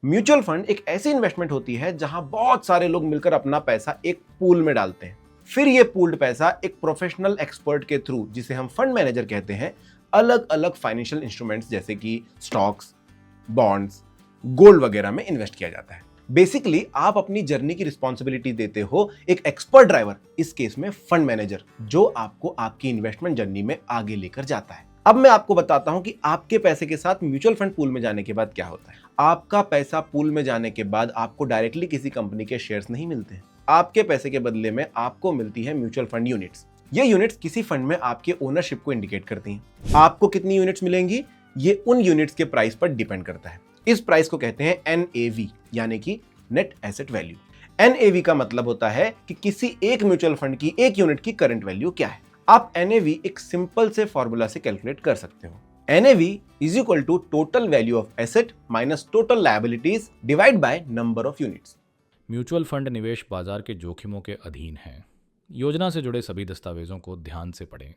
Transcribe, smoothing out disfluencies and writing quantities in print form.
Mutual fund एक ऐसी investment होती है जहां बहुत सारे लोग मिलकर अपना पैसा एक पूल में डालते हैं। फिर ये पूल्ड पैसा एक प्रोफेशनल एक्सपर्ट के थ्रू, जिसे हम फंड मैनेजर कहते हैं, अलग अलग फाइनेंशियल इंस्ट्रूमेंट्स जैसे कि स्टॉक्स, बॉन्ड्स, गोल्ड वगैरह में इन्वेस्ट किया जाता है। बेसिकली आप अपनी जर्नी की रिस्पॉन्सिबिलिटी देते हो एक एक्सपर्ट ड्राइवर, इस केस में फंड मैनेजर, जो आपको आपकी इन्वेस्टमेंट जर्नी में आगे लेकर जाता है। अब मैं आपको बताता हूं कि आपके पैसे के साथ म्यूचुअल फंड पूल में जाने के बाद क्या होता है। आपका पैसा पूल में जाने के बाद आपको डायरेक्टली किसी कंपनी के शेयर्स नहीं मिलते हैं। आपके पैसे के बदले में आपको मिलती है म्यूचुअल फंड यूनिट्स। ये यूनिट्स किसी फंड में आपके ओनरशिप को इंडिकेट करती हैं। आपको कितनी यूनिट्स मिलेंगी, ये उन यूनिट्स के प्राइस पर डिपेंड करता है। इस प्राइस को कहते हैं NAV, यानी कि नेट एसेट वैल्यू। NAV का मतलब होता है कि किसी एक म्यूचुअल फंड की एक यूनिट की करंट वैल्यू क्या है। आप NAV एक सिंपल से फॉर्मूला से कैलकुलेट कर सकते हो। NAV is equal to total value of asset minus total liabilities divide by number of units. Mutual fund निवेश बाजार के जोखिमों के अधीन है। योजना से जुड़े सभी दस्तावेजों को ध्यान से पढ़ें।